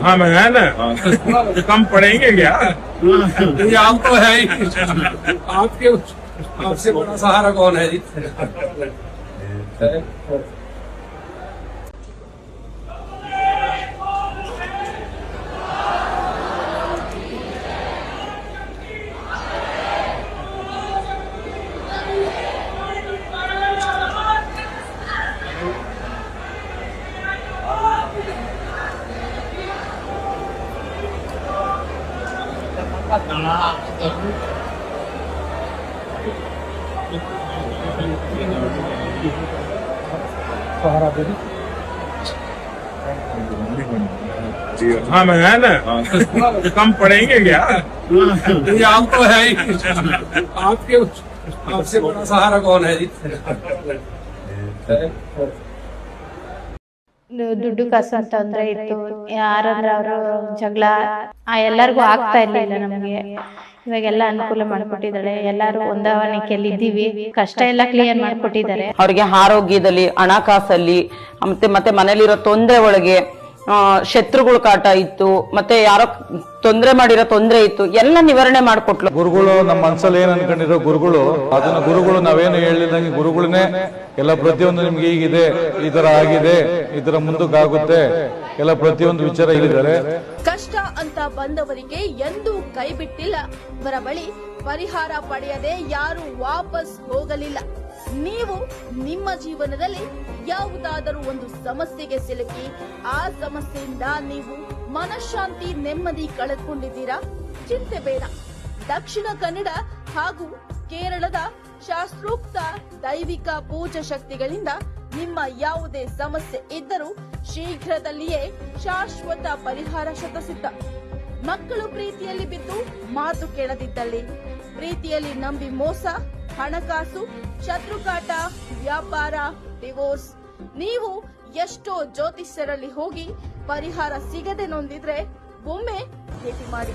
हाँ मैं है ना, कम पड़ेंगे क्या? ये आप तो है ही, आपके आपसे बड़ा सहारा कौन है जी? हाँ मैं है ना, कम पड़ेंगे क्या? ये आप तो है ही, आपके आपसे बड़ा सहारा कौन है जी? ದುಡ್ಡು ಕಾಸು ತೊಂದ್ರೆ ಇತ್ತು, ಯಾರಂದ್ರೆ ಅವರು ಜಗಳ ಎಲ್ಲರಿಗೂ ಆಗ್ತಾ ಇರ್ಲಿಲ್ಲ. ನಮಗೆ ಇವಾಗೆಲ್ಲ ಅನುಕೂಲ ಮಾಡ್ಕೊಟ್ಟಿದ್ದಾಳೆ, ಎಲ್ಲಾರು ಹೊಂದಾಣಿಕೆಯಲ್ಲಿ ಇದ್ದೀವಿ, ಕಷ್ಟ ಎಲ್ಲ ಕ್ಲಿಯರ್ ಮಾಡ್ಕೊಟ್ಟಿದ್ದಾರೆ. ಅವ್ರಿಗೆ ಆರೋಗ್ಯದಲ್ಲಿ, ಹಣಕಾಸಲ್ಲಿ, ಮತ್ತೆ ಮನೇಲಿರೋ ತೊಂದರೆ ಒಳಗೆ ಶತ್ರುಗಳ ಕಾಟ ಇತ್ತು, ಮತ್ತೆ ಯಾರೋ ತೊಂದರೆ ಮಾಡಿರೋ ತೊಂದರೆ ಇತ್ತು, ಎಲ್ಲ ನಿವಾರಣೆ ಮಾಡ್ಕೊಟ್ಲು. ಗುರುಗಳು ನಮ್ಮ ಮನಸ್ಸಲ್ಲಿ ಏನ್ ಅನ್ಕೊಂಡಿರೋ ಗುರುಗಳು, ಅದನ್ನ ಗುರುಗಳು ನಾವೇನು ಹೇಳಿದಂಗೆ ಗುರುಗಳನ್ನೇ ಎಲ್ಲ ಪ್ರತಿಯೊಂದು ನಿಮ್ಗೆ ಹೀಗಿದೆ, ಈ ತರ ಆಗಿದೆ, ಈ ತರ ಮುಂದಕ್ಕಾಗುತ್ತೆ, ಎಲ್ಲ ಪ್ರತಿಯೊಂದು ವಿಚಾರ ಹೇಳಿದ್ದಾರೆ. ಕಷ್ಟ ಅಂತ ಬಂದವರಿಗೆ ಎಂದೂ ಕೈ ಬಿಟ್ಟಿಲ್ಲ. ಅವರ ಬಳಿ ಪರಿಹಾರ ಪಡೆಯದೆ ಯಾರು ವಾಪಸ್ ಹೋಗಲಿಲ್ಲ. ನೀವು ನಿಮ್ಮ ಜೀವನದಲ್ಲಿ ಯಾವುದಾದರೂ ಒಂದು ಸಮಸ್ಯೆಗೆ ಸಿಲುಕಿ ಆ ಸಮಸ್ಯೆಯಿಂದ ನೀವು ಮನಃಶಾಂತಿ, ನೆಮ್ಮದಿ ಕಳೆದುಕೊಂಡಿದ್ದೀರಾ? ಚಿಂತೆ ಬೇಡ. ದಕ್ಷಿಣ ಕನ್ನಡ ಹಾಗೂ ಕೇರಳದ ಶಾಸ್ತ್ರೋಕ್ತ ದೈವಿಕ ಪೂಜಾ ಶಕ್ತಿಗಳಿಂದ ನಿಮ್ಮ ಯಾವುದೇ ಸಮಸ್ಯೆ ಇದ್ದರೂ ಶೀಘ್ರದಲ್ಲಿಯೇ ಶಾಶ್ವತ ಪರಿಹಾರ ಶತಸಿದ್ಧ. ಮಕ್ಕಳು ಪ್ರೀತಿಯಲ್ಲಿ ಬಿದ್ದು ಮಾತು ಕೇಳದಿದ್ದಲ್ಲಿ, ಪ್ರೀತಿಯಲ್ಲಿ ನಂಬಿ ಮೋಸ, ಹಣಕಾಸು, ಶತ್ರುಕಾಟ, ವ್ಯಾಪಾರ, ಡಿವೋರ್ಸ್, ನೀವು ಎಷ್ಟೋ ಜ್ಯೋತಿಷ್ಯರಲ್ಲಿ ಹೋಗಿ ಪರಿಹಾರ ಸಿಗದೆ ನೊಂದಿದ್ರೆ ಒಮ್ಮೆ ಭೇಟಿ ಮಾಡಿ.